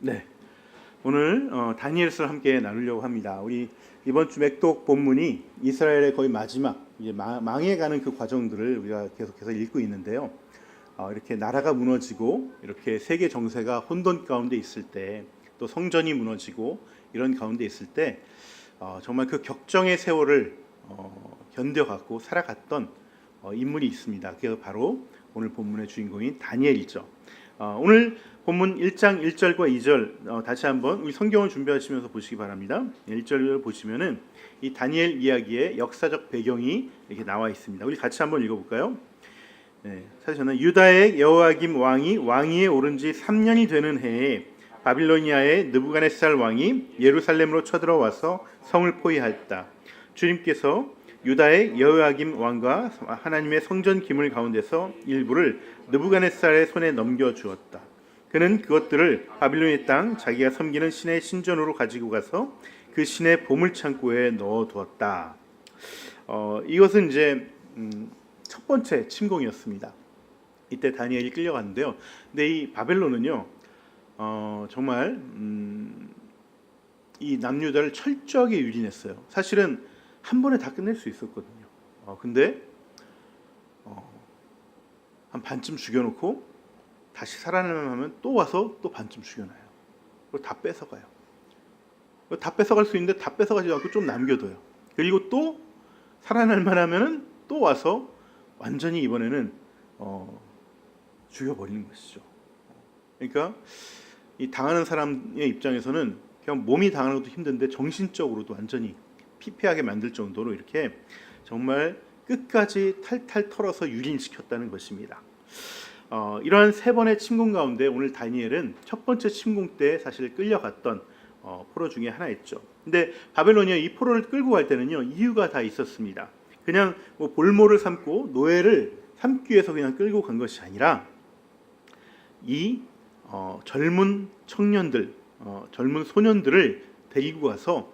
네, 오늘 다니엘서를 함께 나누려고 합니다. 우리 이번 주 맥독 본문이 이스라엘의 거의 마지막 이제 망해가는 그 과정들을 우리가 계속해서 읽고 있는데요. 이렇게 나라가 무너지고 이렇게 세계 정세가 혼돈 가운데 있을 때, 또 성전이 무너지고 이런 가운데 있을 때 정말 그 격정의 세월을 견뎌갖고 살아갔던 인물이 있습니다. 그게 바로 오늘 본문의 주인공인 다니엘이죠. 오늘 본문 1장 1절과 2절 다시 한번 우리 성경을 준비하시면서 보시기 바랍니다. 1절을 보시면은 이 다니엘 이야기의 역사적 배경이 이렇게 나와 있습니다. 우리 같이 한번 읽어볼까요? 네, 사실 저는 유다의 여호야김 왕이 왕위에 오른 지 3년이 되는 해에 바빌로니아의 느부갓네살 왕이 예루살렘으로 쳐들어와서 성을 포위하였다. 주님께서 유다의 여호야김 왕과 하나님의 성전 기물 가운데서 일부를 느부갓네살의 손에 넘겨주었다. 그는 그것들을 바빌로니아 땅 자기가 섬기는 신의 신전으로 가지고 가서 그 신의 보물창고에 넣어두었다. 이것은 이제 첫 번째 침공이었습니다. 이때 다니엘이 끌려갔는데요. 근데 이 바벨론은요, 정말 이 남유다를 철저하게 유린했어요. 사실은 한 번에 다 끝낼 수 있었거든요. 근데 한 반쯤 죽여놓고 다시 살아나면 하면 또 와서 또 반쯤 죽여놔요. 그리고 다 뺏어가요. 다 뺏어갈 수 있는데 다 뺏어가지 않고 좀 남겨둬요. 그리고 또 살아날만 하면은 또 와서 완전히 이번에는 죽여버리는 것이죠. 그러니까 이 당하는 사람의 입장에서는 그냥 몸이 당하는 것도 힘든데 정신적으로도 완전히 피폐하게 만들 정도로 이렇게 정말 끝까지 탈탈 털어서 유린시켰다는 것입니다. 이러한 세 번의 침공 가운데 오늘 다니엘은 첫 번째 침공 때 사실 끌려갔던 포로 중에 하나였죠. 근데 바벨론이 이 포로를 끌고 갈 때는요, 이유가 다 있었습니다. 그냥 뭐 볼모를 삼고 노예를 삼기 위해서 그냥 끌고 간 것이 아니라 이 젊은 청년들, 젊은 소년들을 데리고 가서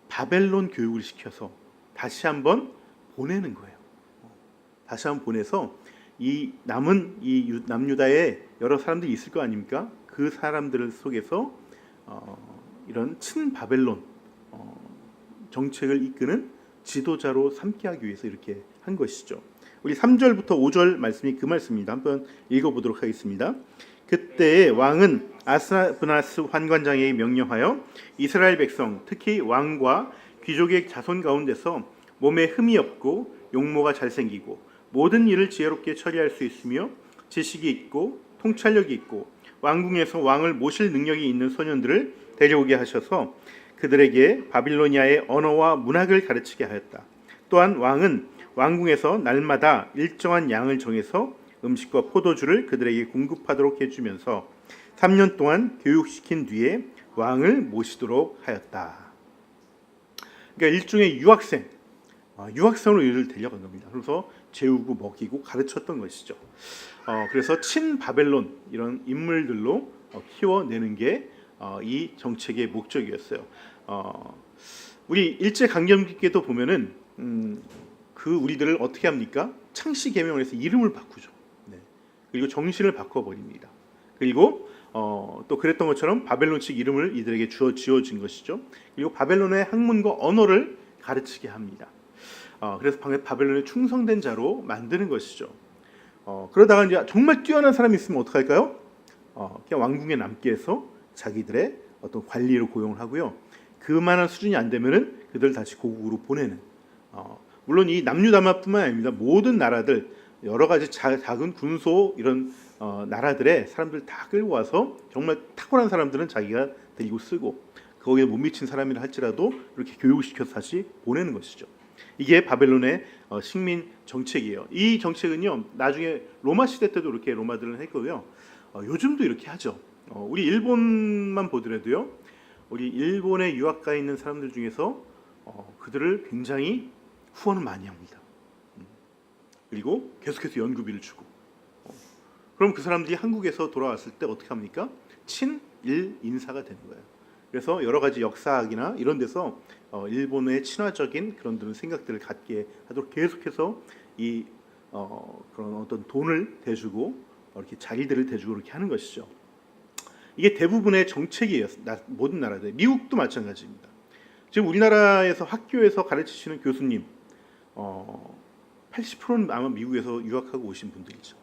바벨론 교육을 시켜서 다시 한번 보내는 거예요. 다시 한번 보내서 이 남은 이 남유다에 여러 사람들이 있을 거 아닙니까? 그 사람들 속에서 이런 친바벨론 정책을 이끄는 지도자로 삼게 하기 위해서 이렇게 한 것이죠. 우리 3절부터 5절 말씀이 그 말씀입니다. 한번 읽어보도록 하겠습니다. 그때 왕은 아스나브나스 환관장에게 명령하여 이스라엘 백성, 특히 왕과 귀족의 자손 가운데서 몸에 흠이 없고 용모가 잘생기고 모든 일을 지혜롭게 처리할 수 있으며 지식이 있고 통찰력이 있고 왕궁에서 왕을 모실 능력이 있는 소년들을 데려오게 하셔서 그들에게 바빌로니아의 언어와 문학을 가르치게 하였다. 또한 왕은 왕궁에서 날마다 일정한 양을 정해서 음식과 포도주를 그들에게 공급하도록 해주면서 3년 동안 교육시킨 뒤에 왕을 모시도록 하였다. 그러니까 일종의 유학생으로 이를 데려간 겁니다. 그래서 재우고 먹이고 가르쳤던 것이죠. 그래서 친바벨론 이런 인물들로 키워내는 게 이 정책의 목적이었어요. 우리 일제강점기에도 보면은 그 우리들을 어떻게 합니까? 창씨 계명을 해서 이름을 바꾸죠. 네. 그리고 정신을 바꿔버립니다. 그리고 또 그랬던 것처럼 바벨론식 이름을 이들에게 지어진 것이죠. 그리고 바벨론의 학문과 언어를 가르치게 합니다. 그래서 바벨론에 충성된 자로 만드는 것이죠. 그러다가 이제 정말 뛰어난 사람이 있으면 어떡할까요? 그냥 왕궁에 남게 해서 자기들의 어떤 관리를 고용을 하고요. 그만한 수준이 안 되면은 그들 다시 고국으로 보내는. 물론 이 남유다마뿐만 아닙니다. 모든 나라들 여러 가지 작은 군소 이런 나라들의 사람들 다 끌고 와서 정말 탁월한 사람들은 자기가 데리고 쓰고 거기에 못 미친 사람이라 할지라도 이렇게 교육시켜서 다시 보내는 것이죠. 이게 바벨론의 식민 정책이에요. 이 정책은요, 나중에 로마 시대 때도 이렇게 로마들은 했고요. 요즘도 이렇게 하죠. 우리 일본만 보더라도요, 우리 일본에 유학 가 있는 사람들 중에서 그들을 굉장히 후원을 많이 합니다. 그리고 계속해서 연구비를 주고. 그럼 그 사람들이 한국에서 돌아왔을 때 어떻게 합니까? 친일 인사가 되는 거예요. 그래서 여러 가지 역사학이나 이런 데서 일본의 친화적인 그런 생각들을 갖게 하도록 계속해서 이 그런 어떤 돈을 대주고 이렇게 자기들을 대주고 이렇게 하는 것이죠. 이게 대부분의 정책이에요. 모든 나라들. 미국도 마찬가지입니다. 지금 우리나라에서 학교에서 가르치시는 교수님 80%는 아마 미국에서 유학하고 오신 분들이죠.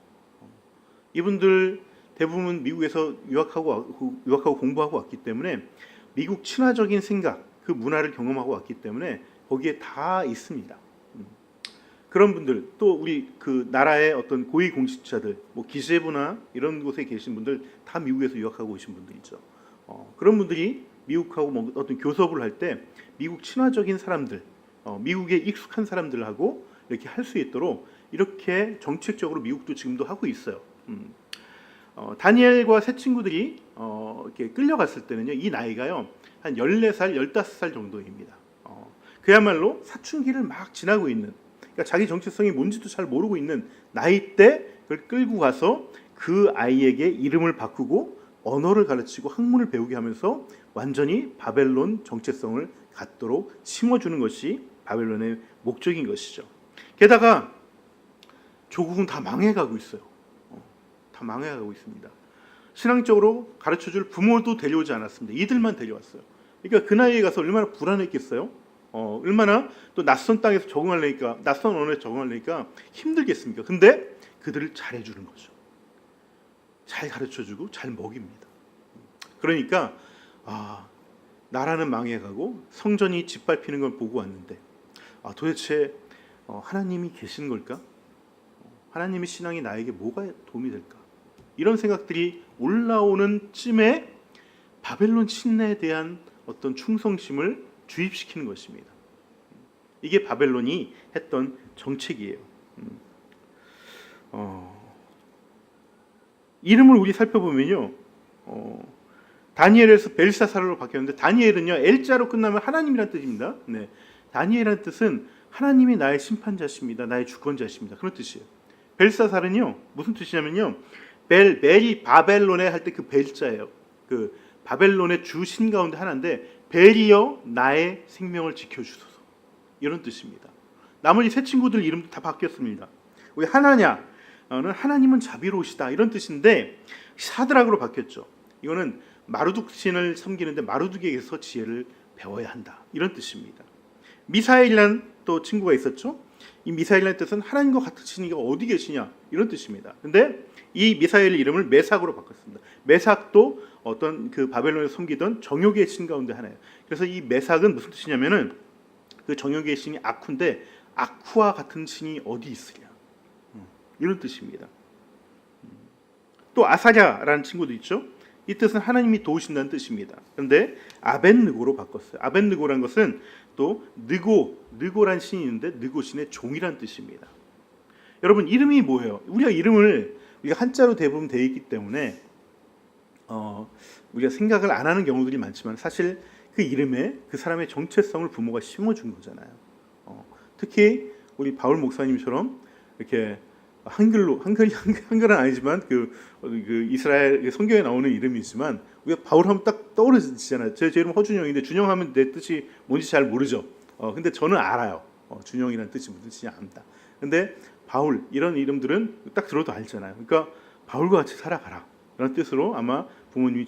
이분들 대부분 미국에서 유학하고 공부하고 왔기 때문에 미국 친화적인 생각, 그 문화를 경험하고 왔기 때문에 거기에 다 있습니다. 그런 분들, 또 우리 그 나라의 어떤 고위 공직자들, 뭐 기재부나 이런 곳에 계신 분들 다 미국에서 유학하고 오신 분들이죠. 그런 분들이 미국하고 뭐 어떤 교섭을 할 때 미국 친화적인 사람들, 미국에 익숙한 사람들하고 이렇게 할 수 있도록 이렇게 정책적으로 미국도 지금도 하고 있어요. 다니엘과 세 친구들이 이렇게 끌려갔을 때는요, 이 나이가요 한 14살, 15살 정도입니다. 그야말로 사춘기를 막 지나고 있는, 그러니까 자기 정체성이 뭔지도 잘 모르고 있는 나이 때 그걸 끌고 가서 그 아이에게 이름을 바꾸고 언어를 가르치고 학문을 배우게 하면서 완전히 바벨론 정체성을 갖도록 심어주는 것이 바벨론의 목적인 것이죠. 게다가 조국은 다 망해가고 있어요. 다 망해가고 있습니다. 신앙적으로 가르쳐줄 부모도 데려오지 않았습니다. 이들만 데려왔어요. 그러니까 그 나이에 가서 얼마나 불안했겠어요. 얼마나 또 낯선 땅에서 적응하려니까, 낯선 언어에 적응하려니까 힘들겠습니까? 근데 그들을 잘해주는 거죠. 잘 가르쳐주고 잘 먹입니다. 그러니까 나라는 망해가고 성전이 짓밟히는 걸 보고 왔는데 도대체 하나님이 계신 걸까? 하나님의 신앙이 나에게 뭐가 도움이 될까? 이런 생각들이 올라오는 쯤에 바벨론 신내에 대한 어떤 충성심을 주입시키는 것입니다. 이게 바벨론이 했던 정책이에요. 이름을 우리 살펴보면요, 다니엘에서 벨사사르로 바뀌었는데, 다니엘은요 엘자로 끝나면 하나님이란 뜻입니다. 네, 다니엘이란 뜻은 하나님이 나의 심판자십니다, 나의 주권자십니다, 그런 뜻이에요. 벨사사르는요 무슨 뜻이냐면요, 벨이 바벨론에 할 때 그 벨자예요. 그 바벨론의 주 신 가운데 하나인데, 벨이여 나의 생명을 지켜주소서, 이런 뜻입니다. 나머지 세 친구들 이름도 다 바뀌었습니다. 왜 하나냐는 하나님은 자비로우시다, 이런 뜻인데 사드락으로 바뀌었죠. 이거는 마르둑 신을 섬기는데 마르둑에게서 지혜를 배워야 한다, 이런 뜻입니다. 미사엘이라는 또 친구가 있었죠. 이 미사엘이라는 뜻은 하나님과 같으신 이가 어디 계시냐, 이런 뜻입니다. 근데 이 미사엘 이름을 메삭으로 바꿨습니다. 메삭도 어떤 그 바벨론에 섬기던 정욕의 신 가운데 하나예요. 그래서 이 메삭은 무슨 뜻이냐면은 그 정욕의 신이 아쿠인데 아쿠와 같은 신이 어디 있으랴, 이런 뜻입니다. 또 아사랴라는 친구도 있죠. 이 뜻은 하나님이 도우신다는 뜻입니다. 그런데 아벤느고로 바꿨어요. 아벤느고라는 것은 또 느고란 신이 있는데 느고 신의 종이란 뜻입니다. 여러분, 이름이 뭐예요? 우리가 한자로 대부분 되어 있기 때문에 우리가 생각을 안 하는 경우들이 많지만, 사실 그 이름에 그 사람의 정체성을 부모가 심어준 거잖아요. 특히 우리 바울 목사님처럼 이렇게 한글은 아니지만 그 이스라엘 성경에 나오는 이름이지만 우리가 바울 하면 딱 떠오르시잖아요. 제 이름 허준영인데 준영하면 내 뜻이 뭔지 잘 모르죠. 근데 저는 알아요. 준영이라는 뜻이 무슨 뜻인지 압니다. 근데 바울, 이런 이름들은 딱 들어도 알잖아요. 그러니까 바울과 같이 살아가라, 이런 뜻으로 아마 부모님이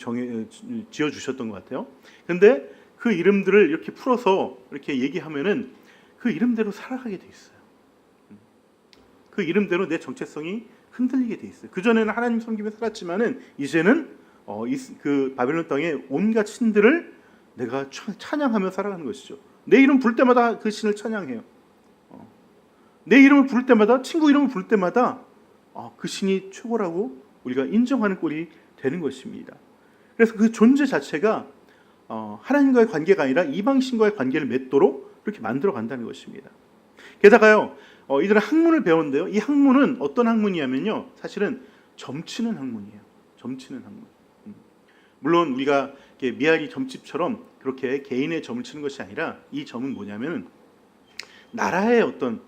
지어 주셨던 것 같아요. 근데 그 이름들을 이렇게 풀어서 이렇게 얘기하면은 그 이름대로 살아가게 돼 있어요. 그 이름대로 내 정체성이 흔들리게 돼 있어요. 그 전에는 하나님 섬기며 살았지만은 이제는 그 바벨론 땅의 온갖 신들을 내가 찬양하며 살아가는 것이죠. 내 이름 부를 때마다 그 신을 찬양해요. 내 이름을 부를 때마다, 친구 이름을 부를 때마다 그 신이 최고라고 우리가 인정하는 꼴이 되는 것입니다. 그래서 그 존재 자체가 하나님과의 관계가 아니라 이방신과의 관계를 맺도록 그렇게 만들어 간다는 것입니다. 게다가요, 이들은 학문을 배웠는데요, 이 학문은 어떤 학문이냐면요, 사실은 점치는 학문이에요. 점치는 학문. 물론 우리가 미아리 점집처럼 그렇게 개인의 점을 치는 것이 아니라, 이 점은 뭐냐면 나라의 어떤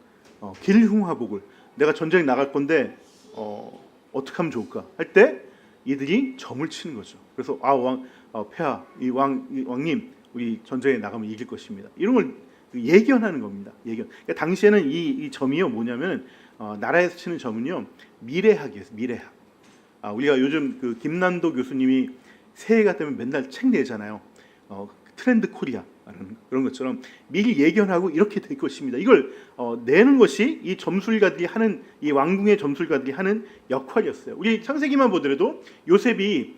길흉화복을, 내가 전쟁에 나갈 건데 어떻게 하면 좋을까 할 때 이들이 점을 치는 거죠. 그래서 폐하 이 왕님 우리 전쟁에 나가면 이길 것입니다. 이런 걸 예견하는 겁니다. 예견. 그러니까 당시에는 이 점이요 뭐냐면 나라에서 치는 점은요 미래학이에요. 미래학. 우리가 요즘 그 김난도 교수님이 새해가 되면 맨날 책 내잖아요. 트렌드 코리아라는 그런 것처럼 미리 예견하고 이렇게 될 것입니다. 이걸 내는 것이 이 점술가들이 하는 이 왕궁의 점술가들이 하는 역할이었어요. 우리 창세기만 보더라도 요셉이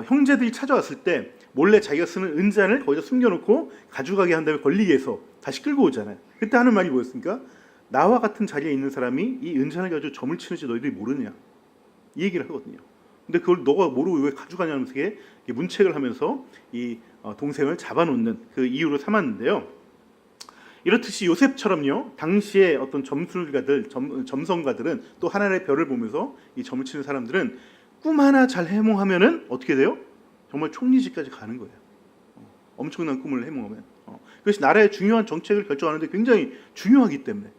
형제들이 찾아왔을 때 몰래 자기가 쓰는 은잔을 거기다 숨겨놓고 가져가게 한 다음에 걸리게 해서 다시 끌고 오잖아요. 그때 하는 말이 뭐였습니까? 나와 같은 자리에 있는 사람이 이 은잔을 가지고 점을 치는지 너희들이 모르느냐 이 얘기를 하거든요. 근데 그걸 너가 모르고 왜 가져가냐면서 문책을 하면서 이 동생을 잡아놓는 그 이유로 삼았는데요. 이렇듯이 요셉처럼요 당시에 어떤 점술가들 점성가들은 또 하나의 별을 보면서 이 점을 치는 사람들은 꿈 하나 잘 해몽하면은 어떻게 돼요? 정말 총리직까지 가는 거예요. 엄청난 꿈을 해몽하면 그것이 나라의 중요한 정책을 결정하는데 굉장히 중요하기 때문에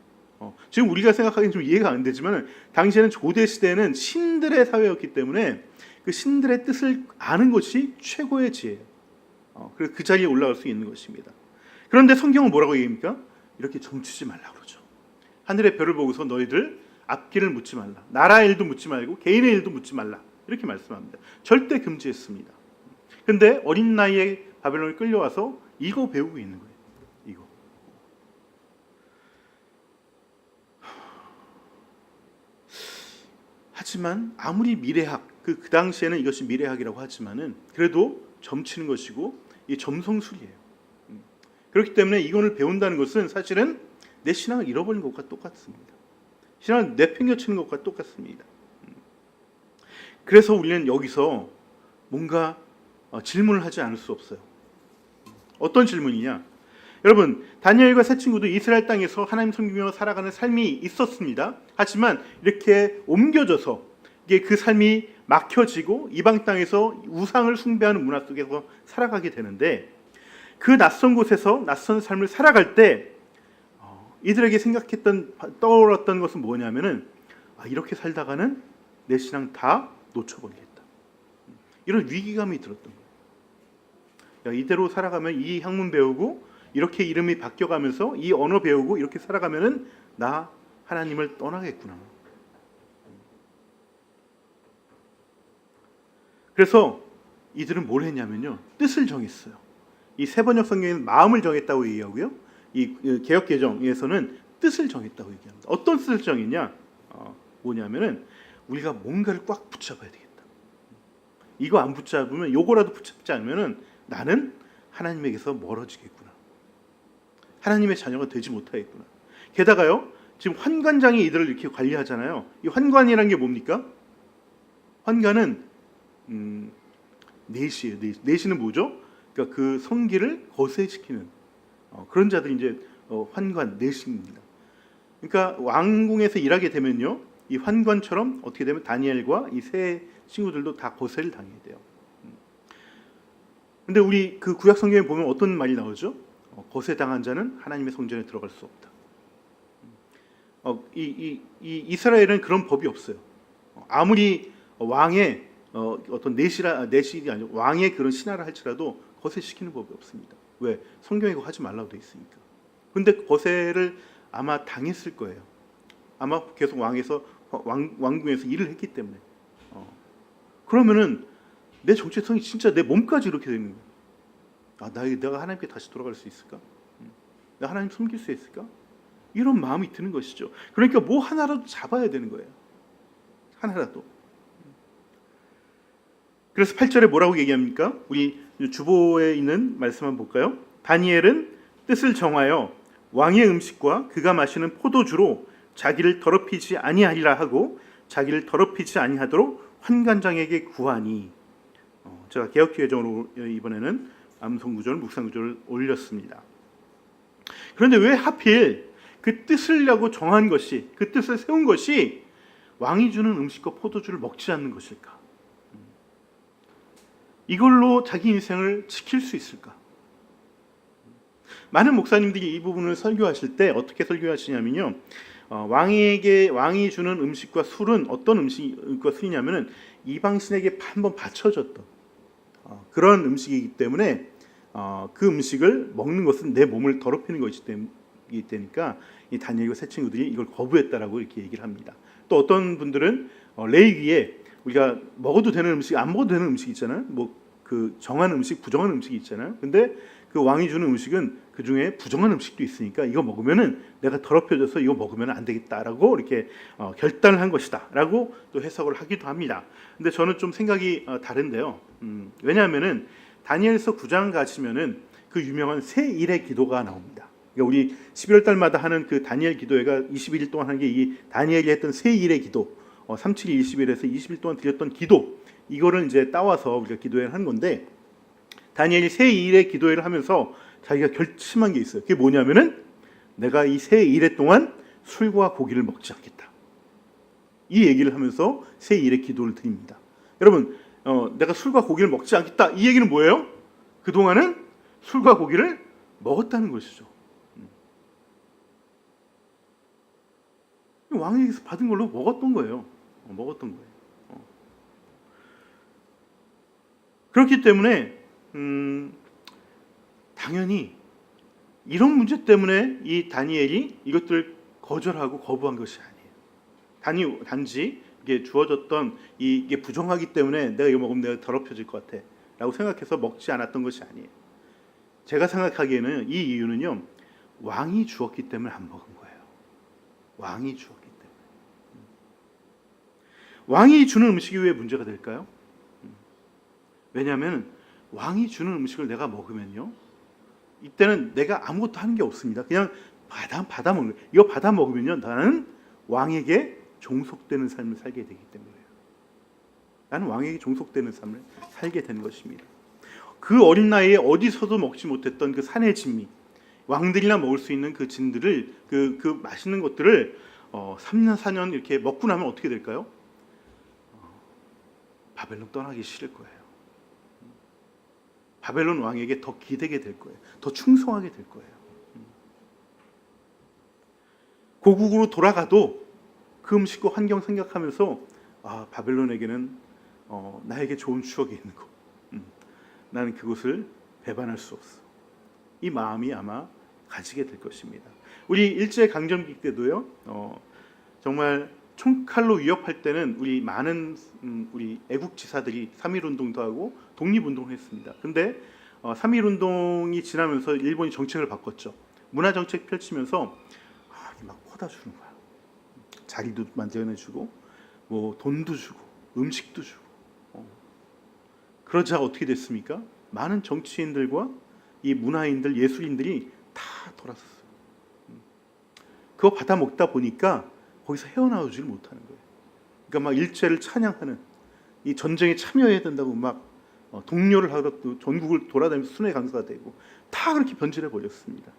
지금 우리가 생각하기엔 좀 이해가 안 되지만 당시에는 고대 시대는 신들의 사회였기 때문에 그 신들의 뜻을 아는 것이 최고의 지혜예요. 그래서 그 자리에 올라갈 수 있는 것입니다. 그런데 성경은 뭐라고 얘기합니까? 이렇게 점치지 말라고 그러죠. 하늘의 별을 보고서 너희들 앞길을 묻지 말라. 나라 일도 묻지 말고 개인의 일도 묻지 말라. 이렇게 말씀합니다. 절대 금지했습니다. 근데 어린 나이에 바벨론에 끌려와서 이거 배우고 있는 거예요. 이거. 하지만 아무리 미래학 그 당시에는 이것이 미래학이라고 하지만은 그래도 점치는 것이고 이 점성술이에요. 그렇기 때문에 이거를 배운다는 것은 사실은 내 신앙을 잃어버린 것과 똑같습니다. 신앙을 내팽개치는 것과 똑같습니다. 그래서 우리는 여기서 뭔가 질문을 하지 않을 수 없어요. 어떤 질문이냐? 여러분 다니엘과 세 친구도 이스라엘 땅에서 하나님 섬기며 살아가는 삶이 있었습니다. 하지만 이렇게 옮겨져서 이게 그 삶이 막혀지고 이방 땅에서 우상을 숭배하는 문화 속에서 살아가게 되는데 그 낯선 곳에서 낯선 삶을 살아갈 때 이들에게 떠올랐던 것은 뭐냐면은 이렇게 살다가는 내 신앙 다 놓쳐버리겠다. 이런 위기감이 들었던 거예요. 이대로 살아가면 이 학문 배우고 이렇게 이름이 바뀌어가면서 이 언어 배우고 이렇게 살아가면은 나 하나님을 떠나겠구나. 그래서 이들은 뭘 했냐면요 뜻을 정했어요. 이 세번역 성경에는 마음을 정했다고 얘기하고요 이 개역개정에서는 뜻을 정했다고 얘기합니다. 어떤 뜻을 정했냐? 뭐냐면은 우리가 뭔가를 꽉 붙잡아야 되겠다. 이거 안 붙잡으면 요거라도 붙잡지 않으면은 나는 하나님에게서 멀어지겠구나. 하나님의 자녀가 되지 못하겠구나. 게다가요 지금 환관장이 이들을 이렇게 관리하잖아요. 이 환관이라는 게 뭡니까? 환관은 내시예요. 내시는 뭐죠? 그러니까 그 성기를 거세시키는 그런 자들이 이제 환관 내시입니다. 그러니까 왕궁에서 일하게 되면요, 이 환관처럼 어떻게 되면 다니엘과 이 세 친구들도 다 거세를 당해야 돼요. 근데 우리 그 구약 성경에 보면 어떤 말이 나오죠? 거세 당한 자는 하나님의 성전에 들어갈 수 없다. 이 이스라엘은 그런 법이 없어요. 아무리 왕의 어떤 내실이 아니고 왕의 그런 신하를 할지라도 거세시키는 법이 없습니다. 왜? 성경에 그거 하지 말라고 돼 있으니까. 근데 거세를 아마 당했을 거예요. 아마 계속 왕궁에서 일을 했기 때문에. 그러면은 내 정체성이 진짜 내 몸까지 이렇게 되는 거예요. 내가 하나님께 다시 돌아갈 수 있을까? 내가 하나님 섬길 수 있을까? 이런 마음이 드는 것이죠. 그러니까 뭐 하나라도 잡아야 되는 거예요. 하나라도. 그래서 8절에 뭐라고 얘기합니까? 우리 주보에 있는 말씀 한번 볼까요? 다니엘은 뜻을 정하여 왕의 음식과 그가 마시는 포도주로 자기를 더럽히지 아니하리라 하고 자기를 더럽히지 아니하도록 환관장에게 구하니. 제가 개역개정으로 이번에는 암송구절, 묵상구절을 올렸습니다. 그런데 왜 하필 그 뜻을라고 정한 것이, 그 뜻을 세운 것이 왕이 주는 음식과 포도주를 먹지 않는 것일까? 이걸로 자기 인생을 지킬 수 있을까? 많은 목사님들이 이 부분을 설교하실 때 어떻게 설교하시냐면요, 왕이 주는 음식과 술은 어떤 음식과 술이냐면은 이방 신에게 한번 바쳐졌던 그런 음식이기 때문에 그 음식을 먹는 것은 내 몸을 더럽히는 것이기 때니까 이 다니엘과 세 친구들이 이걸 거부했다라고 이렇게 얘기를 합니다. 또 어떤 분들은 레위기에 우리가 먹어도 되는 음식, 안 먹어도 되는 음식 있잖아요. 뭐 그 정한 음식, 부정한 음식이 있잖아요. 근데 그 왕이 주는 음식은 그 중에 부정한 음식도 있으니까 이거 먹으면은 내가 더럽혀져서 이거 먹으면 안 되겠다라고 이렇게 결단을 한 것이다라고 또 해석을 하기도 합니다. 근데 저는 좀 생각이 다른데요. 왜냐하면은 다니엘서 9장 가시면은 그 유명한 새 일의 기도가 나옵니다. 그러니까 우리 11월 달마다 하는 그 다니엘 기도회가 21일 동안 하는 게 이 다니엘이 했던 새 일의 기도, 37일 20일에서 20일 동안 드렸던 기도, 이거를 이제 따와서 우리가 기도회를 한 건데, 다니엘이 새 일의 기도회를 하면서 자기가 결심한 게 있어요. 그게 뭐냐면은 내가 이 새 일의 동안 술과 고기를 먹지 않겠다. 이 얘기를 하면서 새 일의 기도를 드립니다. 여러분, 내가 술과 고기를 먹지 않겠다. 이 얘기는 뭐예요? 그 동안은 술과 고기를 먹었다는 것이죠. 왕에게서 받은 걸로 먹었던 거예요. 먹었던 거예요. 그렇기 때문에 당연히 이런 문제 때문에 이 다니엘이 이것들을 거절하고 거부한 것이 아니에요. 단지 이게 주어졌던 이게 부정하기 때문에 내가 이거 먹으면 내가 더럽혀질 것 같아 라고 생각해서 먹지 않았던 것이 아니에요. 제가 생각하기에는 이 이유는요, 왕이 주었기 때문에 안 먹은 거예요. 왕이 주었기 때문에. 왕이 주는 음식이 왜 문제가 될까요? 왜냐하면 왕이 주는 음식을 내가 먹으면요, 이때는 내가 아무것도 하는 게 없습니다. 그냥 받아 먹는 거예요. 이거 받아 먹으면요, 나는 왕에게 종속되는 삶을 살게 되기 때문에요. 나는 왕에게 종속되는 삶을 살게 된 것입니다. 그 어린 나이에 어디서도 먹지 못했던 그 산의 진미, 왕들이나 먹을 수 있는 그 진들을, 그 맛있는 것들을 3년 4년 이렇게 먹고 나면 어떻게 될까요? 바벨론 떠나기 싫을 거예요. 바벨론 왕에게 더 기대게 될 거예요. 더 충성하게 될 거예요. 고국으로 돌아가도 그 음식과 환경 생각하면서 바벨론에게는 나에게 좋은 추억이 있는 거. 나는 그곳을 배반할 수 없어. 이 마음이 아마 가지게 될 것입니다. 우리 일제강점기 때도요, 정말 총칼로 위협할 때는 우리 많은 우리 애국지사들이 3.1운동도 하고 독립운동을 했습니다. 근데 3.1운동이 지나면서 일본이 정책을 바꿨죠. 문화정책 펼치면서 막 퍼다 주는 거야. 자리도 만들어내주고 뭐 돈도 주고 음식도 주고. 그러자 어떻게 됐습니까? 많은 정치인들과 이 문화인들, 예술인들이 다 돌아섰어요. 그거 받아 먹다 보니까 거기서 헤어나오지를 못하는 거예요. 그러니까 막 일제를 찬양하는, 이 전쟁에 참여해야 된다고 막 독려를 하고 또 전국을 돌아다니면서 순회 강사가 되고 다 그렇게 변질해 버렸습니다.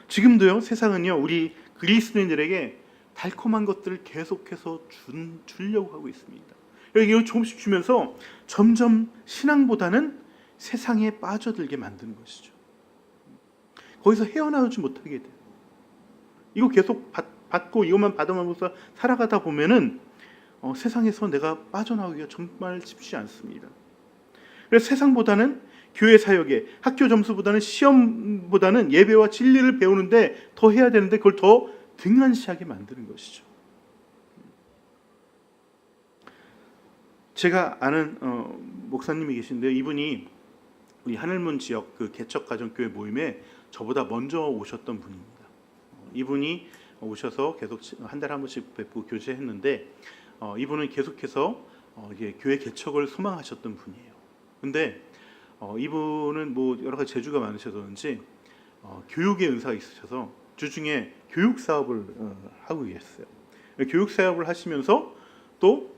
지금도요, 세상은요, 우리 그리스도인들에게 달콤한 것들을 계속해서 주려고 하고 있습니다. 이걸 조금씩 주면서 점점 신앙보다는 세상에 빠져들게 만드는 것이죠. 거기서 헤어나오지 못하게 돼요. 이거 계속 받고 이것만 받아가면서 살아가다 보면은 세상에서 내가 빠져나오기가 정말 쉽지 않습니다. 그래서 세상보다는 교회 사역에, 학교 점수보다는 시험보다는 예배와 진리를 배우는데 더 해야 되는데 그걸 더 등한시하게 만드는 것이죠. 제가 아는 목사님이 계신데, 이분이 우리 하늘문 지역 그 개척가정교회 모임에 저보다 먼저 오셨던 분입니다. 이분이 오셔서 계속 한 달에 한 번씩 뵙고 교제했는데, 이분은 계속해서 이게 교회 개척을 소망하셨던 분이에요. 근데 이분은 뭐 여러 가지 재주가 많으셔서인지 교육의 은사가 있으셔서 주중에 교육 사업을 하고 계셨어요. 교육 사업을 하시면서 또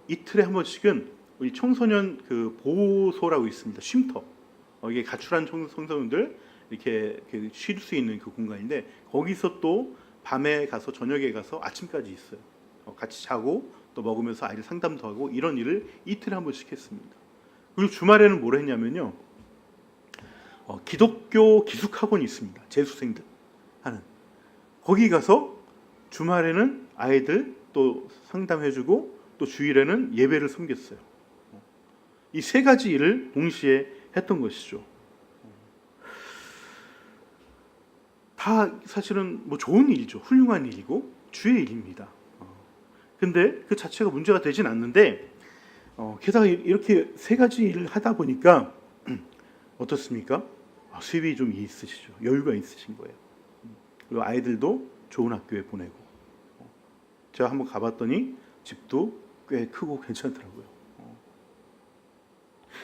이틀에 한 번씩은 우리 청소년 그 보호소라고 있습니다. 쉼터. 이게 가출한 청소년들 이렇게 쉴 수 있는 그 공간인데, 거기서 또 밤에 가서 저녁에 가서 아침까지 있어요. 같이 자고 또 먹으면서 아이들 상담도 하고, 이런 일을 이틀에 한 번씩 했습니다. 그리고 주말에는 뭘 했냐면요, 기독교 기숙학원이 있습니다. 재수생들 하는, 거기 가서 주말에는 아이들 또 상담해주고 또 주일에는 예배를 섬겼어요. 이 세 가지 일을 동시에 했던 것이죠. 다 사실은 뭐 좋은 일이죠. 훌륭한 일이고 주의 일입니다. 근데 그 자체가 문제가 되진 않는데 게다가 이렇게 세 가지 일을 하다 보니까 어떻습니까? 수입이 좀 있으시죠. 여유가 있으신 거예요. 그리고 아이들도 좋은 학교에 보내고 제가 한번 가봤더니 집도 꽤 크고 괜찮더라고요.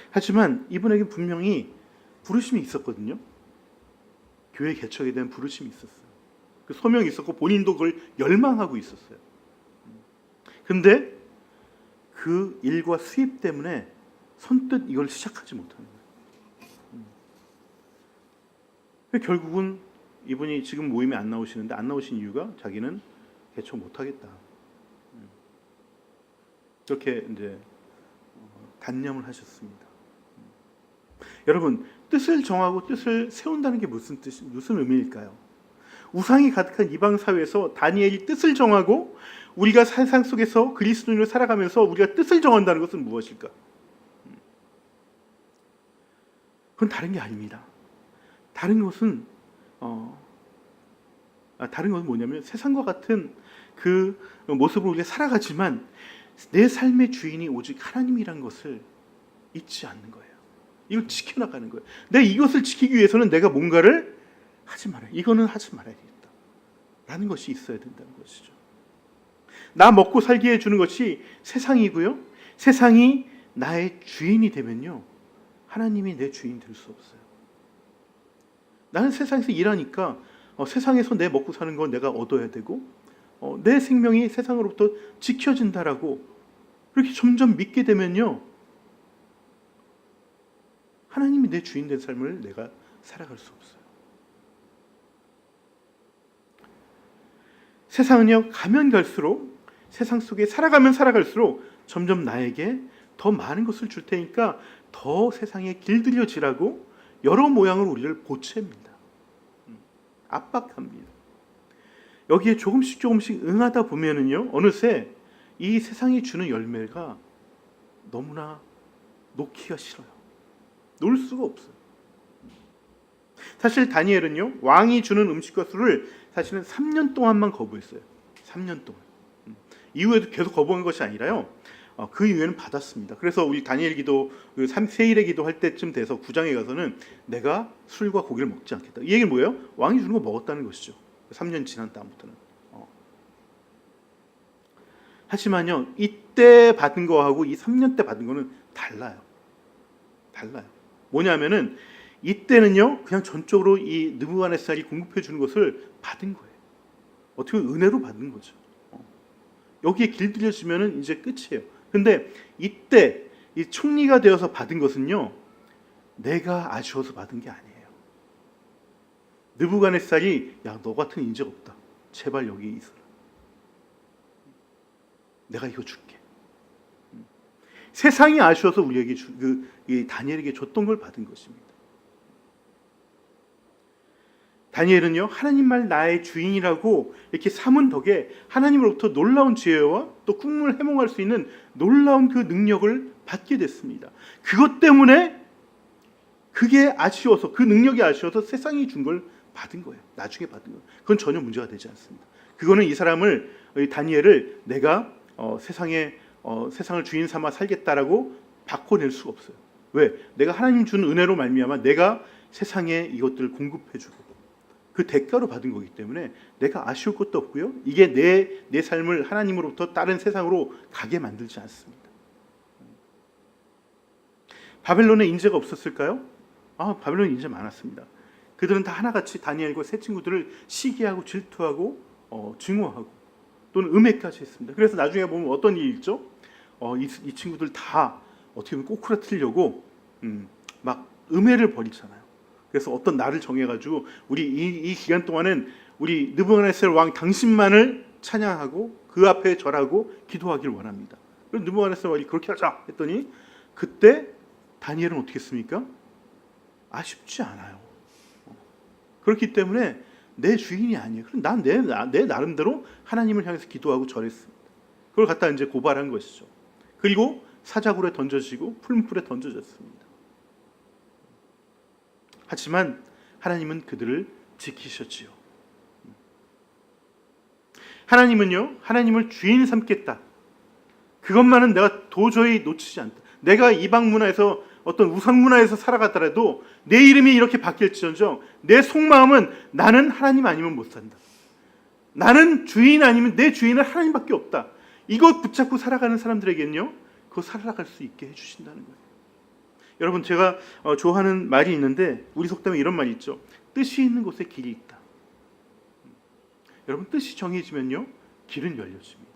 하지만 이분에게 분명히 부르심이 있었거든요. 교회 개척에 대한 부르심이 있었어요. 그 소명이 있었고 본인도 그걸 열망하고 있었어요. 근데 그 일과 수입 때문에 선뜻 이걸 시작하지 못하는 거예요. 결국은 이분이 지금 모임에 안 나오시는데 안 나오신 이유가 자기는 개척 못하겠다. 그렇게 이제 단념을 하셨습니다. 여러분, 뜻을 정하고 뜻을 세운다는 게 무슨 의미일까요? 우상이 가득한 이방 사회에서 다니엘이 뜻을 정하고 우리가 세상 속에서 그리스도인으로 살아가면서 우리가 뜻을 정한다는 것은 무엇일까? 그건 다른 게 아닙니다. 다른 것은 뭐냐면 세상과 같은 그 모습으로 우리가 살아가지만 내 삶의 주인이 오직 하나님이란 것을 잊지 않는 거예요. 이걸 지켜나가는 거예요. 내가 이것을 지키기 위해서는 내가 뭔가를 하지 말아야, 이거는 하지 말아야겠다 라는 것이 있어야 된다는 것이죠. 나 먹고 살게 해주는 것이 세상이고요, 세상이 나의 주인이 되면요, 하나님이 내 주인 될 수 없어요. 나는 세상에서 일하니까 세상에서 내 먹고 사는 건 내가 얻어야 되고 내 생명이 세상으로부터 지켜진다라고 그렇게 점점 믿게 되면요, 하나님이 내 주인 된 삶을 내가 살아갈 수 없어요. 세상은요, 가면 갈수록, 세상 속에 살아가면 살아갈수록 점점 나에게 더 많은 것을 줄 테니까 더 세상에 길들여지라고 여러 모양으로 우리를 보챕니다. 압박합니다. 여기에 조금씩 응하다 보면은요, 어느새 이 세상이 주는 열매가 너무나 놓기가 싫어요. 놓을 수가 없어요. 사실 다니엘은요, 왕이 주는 음식과 술을 사실은 3년 동안만 거부했어요. 3년 동안. 이후에도 계속 거부한 것이 아니라요, 그 이후에는 받았습니다. 그래서 우리 다니엘 기도, 세일의 기도 할 때쯤 돼서 9장에 가서는 내가 술과 고기를 먹지 않겠다. 이 얘기는 뭐예요? 왕이 주는 거 먹었다는 것이죠. 3년 지난 다음부터는. 하지만요, 이때 받은 거하고 이 3년 때 받은 거는 달라요. 뭐냐면은 이때는요, 그냥 전적으로 이 느부갓네살이 공급해 주는 것을 받은 거예요. 어떻게 보면 은혜로 받은 거죠. 여기에 길들여지면은 이제 끝이에요. 근데 이때 이 총리가 되어서 받은 것은요, 내가 아쉬워서 받은 게 아니에요. 느부갓네살이 야, 너 같은 인재가 없다, 제발 여기 있어라, 내가 이거 줄게. 세상이 아쉬워서 우리에게 다니엘에게 줬던 걸 받은 것입니다. 다니엘은요, 하나님 말 나의 주인이라고 이렇게 삼은 덕에 하나님으로부터 놀라운 지혜와 또 꿈을 해몽할 수 있는 놀라운 그 능력을 받게 됐습니다. 그것 때문에 그게 아쉬워서, 그 능력이 아쉬워서 세상이 준 걸 받은 거예요. 나중에 받은 거예요. 그건 전혀 문제가 되지 않습니다. 그거는 이 사람을, 다니엘을 내가 세상을 주인 삼아 살겠다라고 바꿔낼 수가 없어요. 왜? 내가 하나님 준 은혜로 말미암아 내가 세상에 이것들을 공급해주고 그 대가로 받은 거기 때문에 내가 아쉬울 것도 없고요, 이게 내 삶을 하나님으로부터 다른 세상으로 가게 만들지 않습니다. 바벨론에 인재가 없었을까요? 바벨론에 인재 많았습니다. 그들은 다 하나같이 다니엘과 세 친구들을 시기하고 질투하고 증오하고 또는 음해까지 했습니다. 그래서 나중에 보면 어떤 일이 있죠? 이 친구들 다 어떻게 보면 꼬꾸라뜨리려고 막 음해를 벌이잖아요. 그래서 어떤 날을 정해가지고 우리 이 기간 동안은 우리 느부갓네살 왕 당신만을 찬양하고 그 앞에 절하고 기도하기를 원합니다. 그래서 느부갓네살 왕이 그렇게 하자 했더니 그때 다니엘은 어떻게 했습니까? 아쉽지 않아요. 그렇기 때문에 내 주인이 아니에요. 그럼 난 내 나름대로 하나님을 향해서 기도하고 절했습니다. 그걸 갖다 이제 고발한 것이죠. 그리고 사자굴에 던져지고 풀무불에 던져졌습니다. 하지만 하나님은 그들을 지키셨지요. 하나님은요, 하나님을 주인 삼겠다. 그것만은 내가 도저히 놓치지 않다. 내가 이방 문화에서 어떤 우상 문화에서 살아가더라도 내 이름이 이렇게 바뀔지언정 내 속마음은 나는 하나님 아니면 못 산다. 나는 주인 아니면 내 주인은 하나님밖에 없다. 이것 붙잡고 살아가는 사람들에게는요, 그거 살아갈 수 있게 해주신다는 거예요. 여러분, 제가 좋아하는 말이 있는데 우리 속담에 이런 말이 있죠. 뜻이 있는 곳에 길이 있다. 여러분, 뜻이 정해지면요, 길은 열려집니다.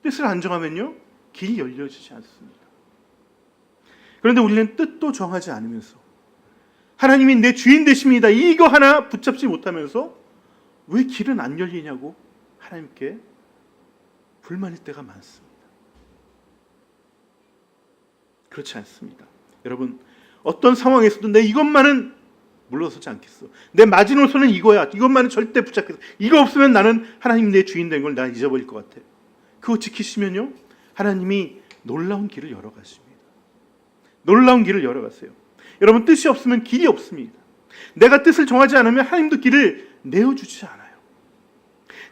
뜻을 안 정하면요, 길이 열려지지 않습니다. 그런데 우리는 뜻도 정하지 않으면서 하나님이 내 주인 되십니다, 이거 하나 붙잡지 못하면서 왜 길은 안 열리냐고 하나님께 불만일 때가 많습니다. 그렇지 않습니다. 여러분, 어떤 상황에서도 내 이것만은 물러서지 않겠어. 내 마지노선은 이거야. 이것만은 절대 붙잡겠어. 이거 없으면 나는 하나님 내 주인 된 걸 나 잊어버릴 것 같아. 그거 지키시면요, 하나님이 놀라운 길을 열어가십니다. 놀라운 길을 열어가세요. 여러분, 뜻이 없으면 길이 없습니다. 내가 뜻을 정하지 않으면 하나님도 길을 내어주지 않아요.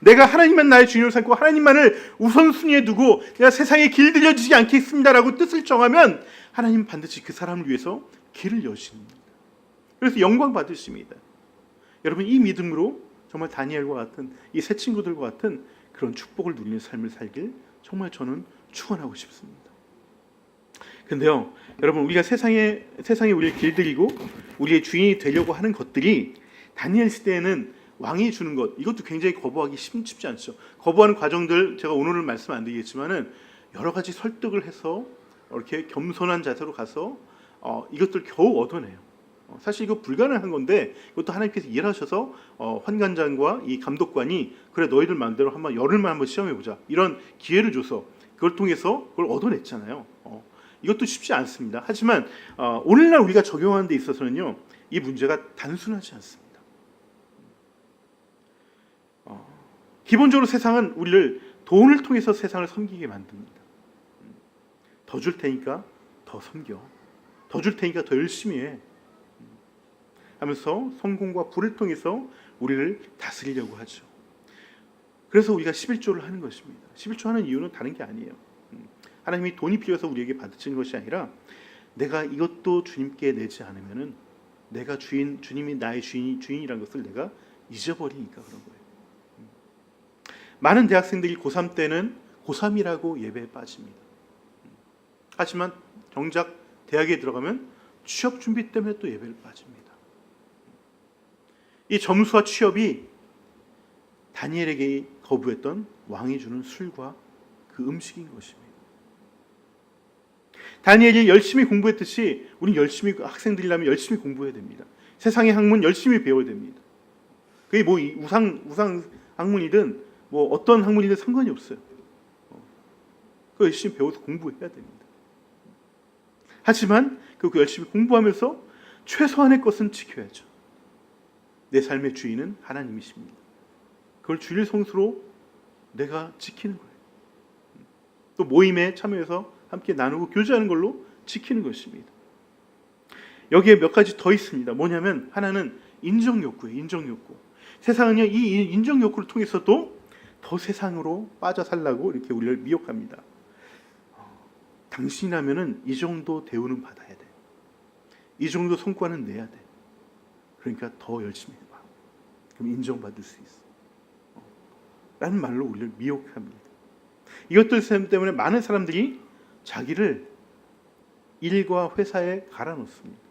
내가 하나님만 나의 주인으로 삼고 하나님만을 우선순위에 두고 내가 세상에 길 들려주지 않겠습니다라고 뜻을 정하면 하나님 반드시 그 사람을 위해서 길을 여십니다. 그래서 영광 받으십니다. 여러분, 이 믿음으로 정말 다니엘과 같은 이 세 친구들과 같은 그런 축복을 누리는 삶을 살길 정말 저는 축원하고 싶습니다. 근데요, 여러분, 우리가 세상에 우리를 길들이고 우리의 주인이 되려고 하는 것들이 다니엘 시대에는 왕이 주는 것, 이것도 굉장히 거부하기 쉽지 않죠. 거부하는 과정들 제가 오늘은 말씀 안 드리겠지만은 여러 가지 설득을 해서 이렇게 겸손한 자세로 가서 이것들 겨우 얻어내요. 사실 이거 불가능한 건데 이것도 하나님께서 일하셔서 환관장과 이 감독관이 그래 너희들 마음대로 한번 열흘만 한번 시험해보자 이런 기회를 줘서 그걸 통해서 그걸 얻어냈잖아요. 이것도 쉽지 않습니다. 하지만 오늘날 우리가 적용하는 데 있어서는요, 이 문제가 단순하지 않습니다. 기본적으로 세상은 우리를 돈을 통해서 세상을 섬기게 만듭니다. 더 줄 테니까 더 섬겨, 더 줄 테니까 더 열심히 해 하면서 성공과 부를 통해서 우리를 다스리려고 하죠. 그래서 우리가 11조를 하는 것입니다. 11조 하는 이유는 다른 게 아니에요. 하나님이 돈이 필요해서 우리에게 받으시는 것이 아니라 내가 이것도 주님께 내지 않으면은 내가 주님이 나의 주인이라는 것을 내가 잊어버리니까 그런 거예요. 많은 대학생들이 고3 때는 고3이라고 예배에 빠집니다. 하지만 정작 대학에 들어가면 취업 준비 때문에 또 예배를 빠집니다. 이 점수와 취업이 다니엘에게 거부했던 왕이 주는 술과 그 음식인 것입니다. 다니엘이 열심히 공부했듯이 우리 열심히 학생들이라면 열심히 공부해야 됩니다. 세상의 학문 열심히 배워야 됩니다. 그게 뭐 우상 학문이든 뭐 어떤 학문이든 상관이 없어요. 그 열심히 배워서 공부해야 됩니다. 하지만 그 열심히 공부하면서 최소한의 것은 지켜야죠. 내 삶의 주인은 하나님이십니다. 그걸 주일 성수로 내가 지키는 거예요. 또 모임에 참여해서 함께 나누고 교제하는 걸로 지키는 것입니다. 여기에 몇 가지 더 있습니다. 뭐냐면 하나는 인정욕구예요. 인정욕구. 세상은요, 이 인정욕구를 통해서도 더 세상으로 빠져 살라고 이렇게 우리를 미혹합니다. 당신이라면은 이 정도 대우는 받아야 돼. 이 정도 성과는 내야 돼. 그러니까 더 열심히 해봐. 그럼 인정받을 수 있어. 라는 말로 우리를 미혹합니다. 이것들 때문에 많은 사람들이 자기를 일과 회사에 갈아 넣습니다.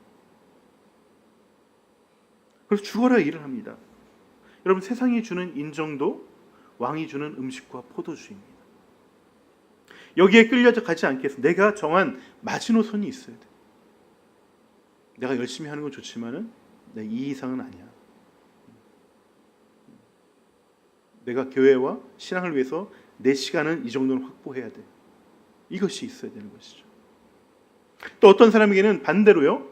그래서 죽어라 일을 합니다. 여러분, 세상이 주는 인정도 왕이 주는 음식과 포도주입니다. 여기에 끌려서 가지 않겠어. 내가 정한 마지노선이 있어야 돼. 내가 열심히 하는 건 좋지만은 이 이상은 아니야. 내가 교회와 신앙을 위해서 내 시간은 이 정도는 확보해야 돼. 이것이 있어야 되는 것이죠. 또 어떤 사람에게는 반대로요,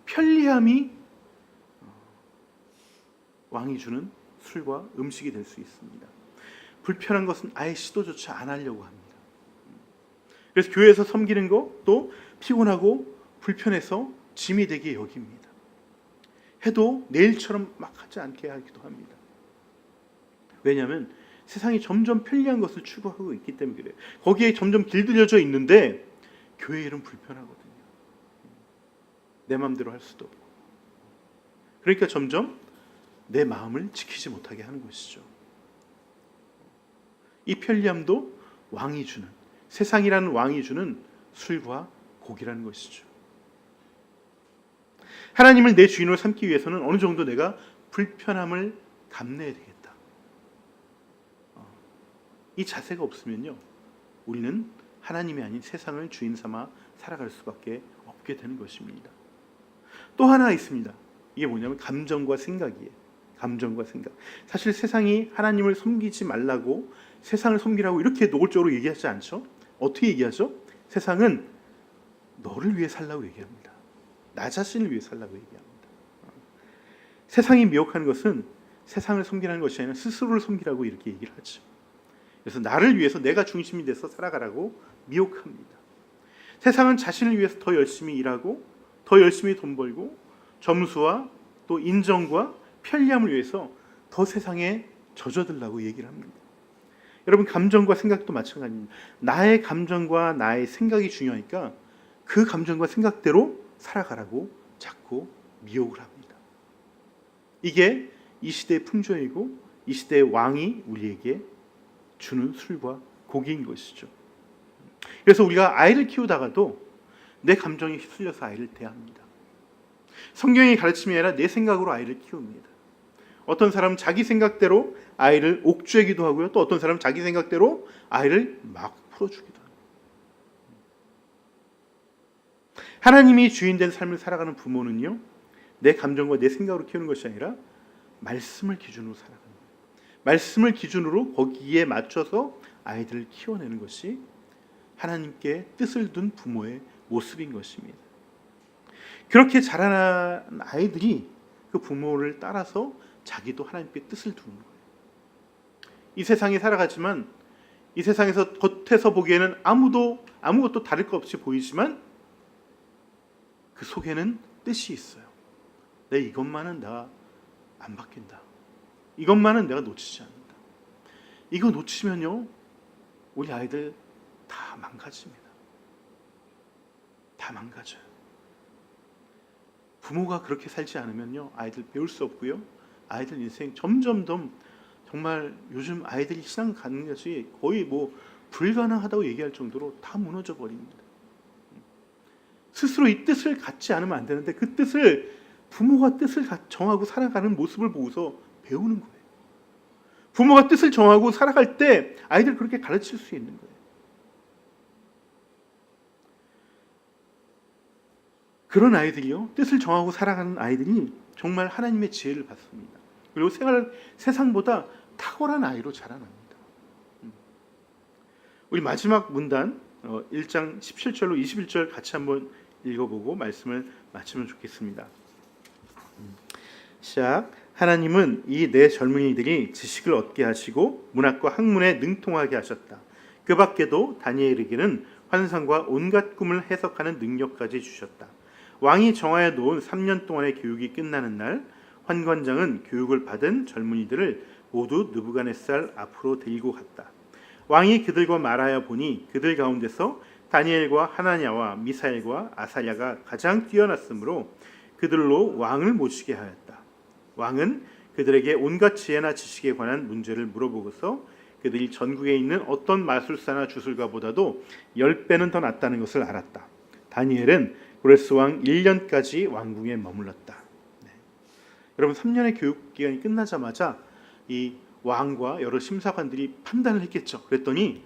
편리함이 왕이 주는 술과 음식이 될 수 있습니다. 불편한 것은 아예 시도조차 안 하려고 합니다. 그래서 교회에서 섬기는 것도 피곤하고 불편해서 짐이 되게 여깁니다. 해도 내일처럼 막 하지 않게 하기도 합니다. 왜냐하면 세상이 점점 편리한 것을 추구하고 있기 때문에 그래요. 거기에 점점 길들여져 있는데 교회 일은 불편하거든요. 내 마음대로 할 수도 없고. 그러니까 점점 내 마음을 지키지 못하게 하는 것이죠. 이 편리함도 왕이 주는, 세상이라는 왕이 주는 술과 고기라는 것이죠. 하나님을 내 주인으로 삼기 위해서는 어느 정도 내가 불편함을 감내해야 되겠다. 이 자세가 없으면요, 우리는 하나님이 아닌 세상을 주인 삼아 살아갈 수밖에 없게 되는 것입니다. 또 하나 있습니다. 이게 뭐냐면 감정과 생각이에요. 감정과 생각. 사실 세상이 하나님을 섬기지 말라고, 세상을 섬기라고 이렇게 노골적으로 얘기하지 않죠. 어떻게 얘기하죠? 세상은 너를 위해 살라고 얘기합니다. 나 자신을 위해 살라고 얘기합니다. 세상이 미혹하는 것은 세상을 섬기라는 것이 아니라 스스로를 섬기라고 이렇게 얘기를 하죠. 그래서 나를 위해서 내가 중심이 돼서 살아가라고 미혹합니다. 세상은 자신을 위해서 더 열심히 일하고 더 열심히 돈 벌고 점수와 또 인정과 편리함을 위해서 더 세상에 젖어들라고 얘기를 합니다. 여러분, 감정과 생각도 마찬가지입니다. 나의 감정과 나의 생각이 중요하니까 그 감정과 생각대로 살아가라고 자꾸 미혹을 합니다. 이게 이 시대의 풍조이고 이 시대의 왕이 우리에게 주는 술과 고기인 것이죠. 그래서 우리가 아이를 키우다가도 내 감정에 휩쓸려서 아이를 대합니다. 성경의 가르침이 아니라 내 생각으로 아이를 키웁니다. 어떤 사람은 자기 생각대로 아이를 옥죄기도 하고요. 또 어떤 사람은 자기 생각대로 아이를 막 풀어주기도 합니다. 하나님이 주인된 삶을 살아가는 부모는요, 내 감정과 내 생각으로 키우는 것이 아니라 말씀을 기준으로 살아가는 거예요. 말씀을 기준으로 거기에 맞춰서 아이들을 키워내는 것이 하나님께 뜻을 둔 부모의 모습인 것입니다. 그렇게 자라난 아이들이 그 부모를 따라서 자기도 하나님께 뜻을 두는 거예요. 이 세상에 살아가지만 이 세상에서 겉에서 보기에는 아무것도 다를 것 없이 보이지만 그 속에는 뜻이 있어요. 내 이것만은 내가 안 바뀐다. 이것만은 내가 놓치지 않는다. 이거 놓치면요, 우리 아이들 다 망가집니다. 다 망가져요. 부모가 그렇게 살지 않으면요, 아이들 배울 수 없고요, 아이들 인생 점점 정말 요즘 아이들이 신앙 갖는 것이 거의 불가능하다고 얘기할 정도로 다 무너져 버립니다. 스스로 이 뜻을 갖지 않으면 안 되는데 그 뜻을, 부모가 뜻을 정하고 살아가는 모습을 보고서 배우는 거예요. 부모가 뜻을 정하고 살아갈 때 아이들 그렇게 가르칠 수 있는 거예요. 그런 아이들이요, 뜻을 정하고 살아가는 아이들이 정말 하나님의 지혜를 받습니다. 그리고 세상보다 탁월한 아이로 자라납니다. 우리 마지막 문단 1장 17절로 21절 같이 한번 읽어보고 말씀을 마치면 좋겠습니다. 시작. 하나님은 이 네 젊은이들이 지식을 얻게 하시고 문학과 학문에 능통하게 하셨다. 그 밖에도 다니엘에게는 환상과 온갖 꿈을 해석하는 능력까지 주셨다. 왕이 정하여 놓은 3년 동안의 교육이 끝나는 날, 환관장은 교육을 받은 젊은이들을 모두 느부갓네살 앞으로 데리고 갔다. 왕이 그들과 말하여 보니 그들 가운데서 다니엘과 하나냐와 미사엘과 아사랴가 가장 뛰어났으므로 그들로 왕을 모시게 하였다. 왕은 그들에게 온갖 지혜나 지식에 관한 문제를 물어보고서 그들이 전국에 있는 어떤 마술사나 주술가보다도 10배는 더 낫다는 것을 알았다. 다니엘은 고레스 왕 1년까지 왕궁에 머물렀다. 네. 여러분, 3년의 교육 기간이 끝나자마자 이 왕과 여러 심사관들이 판단을 했겠죠. 그랬더니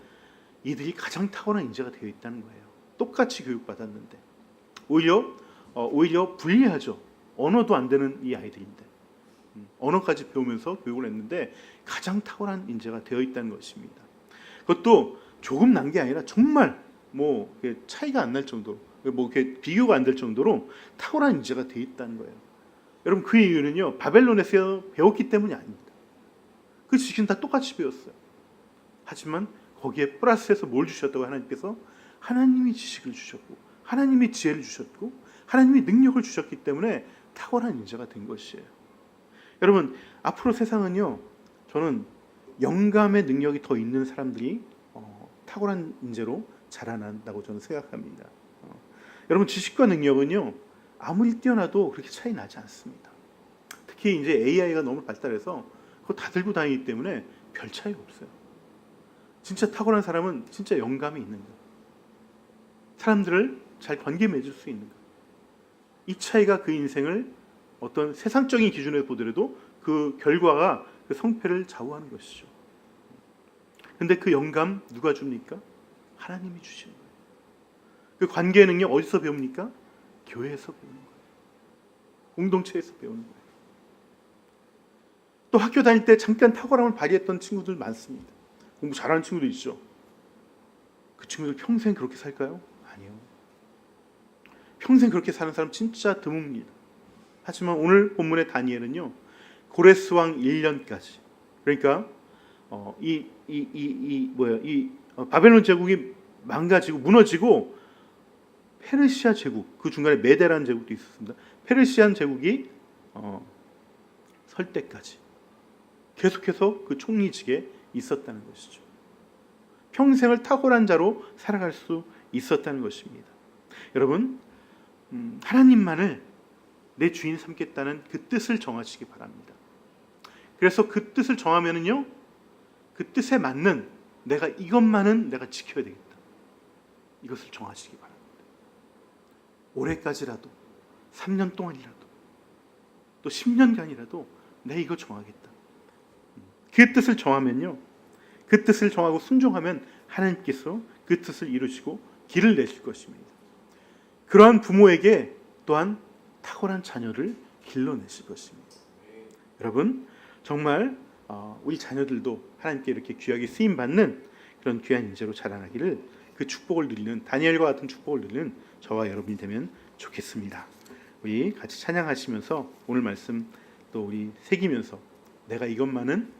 이들이 가장 탁월한 인재가 되어 있다는 거예요. 똑같이 교육받았는데 오히려 불리하죠. 언어도 안 되는 이 아이들인데 언어까지 배우면서 교육을 했는데 가장 탁월한 인재가 되어 있다는 것입니다. 그것도 조금 난 게 아니라 정말 차이가 안 날 정도로, 이렇게 비교가 안 될 정도로 탁월한 인재가 되어 있다는 거예요. 여러분, 그 이유는요, 바벨론에서 배웠기 때문이 아닙니다. 그 지식은 다 똑같이 배웠어요. 하지만 거기에 플러스해서 뭘 주셨다고? 하나님께서 하나님이 지식을 주셨고 하나님이 지혜를 주셨고 하나님이 능력을 주셨기 때문에 탁월한 인자가 된 것이에요. 여러분, 앞으로 세상은요, 저는 영감의 능력이 더 있는 사람들이 탁월한 인재로 자라난다고 저는 생각합니다. 여러분, 지식과 능력은요 아무리 뛰어나도 그렇게 차이 나지 않습니다. 특히 이제 AI가 너무 발달해서 그거 다 들고 다니기 때문에 별 차이가 없어요. 진짜 탁월한 사람은 진짜 영감이 있는 거예요. 사람들을 잘 관계 맺을 수 있는 거예요. 이 차이가 그 인생을 어떤 세상적인 기준에서 보더라도 그 결과가 그 성패를 좌우하는 것이죠. 근데 그 영감 누가 줍니까? 하나님이 주시는 거예요. 그 관계 능력 어디서 배웁니까? 교회에서 배우는 거예요. 공동체에서 배우는 거예요. 또 학교 다닐 때 잠깐 탁월함을 발휘했던 친구들 많습니다. 공부 잘하는 친구도 있죠. 그 친구들 평생 그렇게 살까요? 아니요. 평생 그렇게 사는 사람 진짜 드뭅니다. 하지만 오늘 본문의 다니엘은요, 고레스 왕 1년까지, 그러니까 바벨론 제국이 망가지고 무너지고 페르시아 제국, 그 중간에 메데라는 제국도 있었습니다. 페르시안 제국이 설 때까지 계속해서 그 총리직에 있었다는 것이죠. 평생을 탁월한 자로 살아갈 수 있었다는 것입니다. 여러분, 하나님만을 내 주인 삼겠다는 그 뜻을 정하시기 바랍니다. 그래서 그 뜻을 정하면은요, 그 뜻에 맞는 내가 이것만은 내가 지켜야 되겠다. 이것을 정하시기 바랍니다. 올해까지라도 3년 동안이라도 또 10년간이라도 내 이거 정하겠다. 그 뜻을 정하면요, 그 뜻을 정하고 순종하면 하나님께서 그 뜻을 이루시고 길을 내실 것입니다. 그러한 부모에게 또한 탁월한 자녀를 길러내실 것입니다. 여러분, 정말 우리 자녀들도 하나님께 이렇게 귀하게 쓰임받는 그런 귀한 인재로 자라나기를, 그 축복을 누리는, 다니엘과 같은 축복을 누리는 저와 여러분이 되면 좋겠습니다. 우리 같이 찬양하시면서 오늘 말씀 또 우리 새기면서 내가 이것만은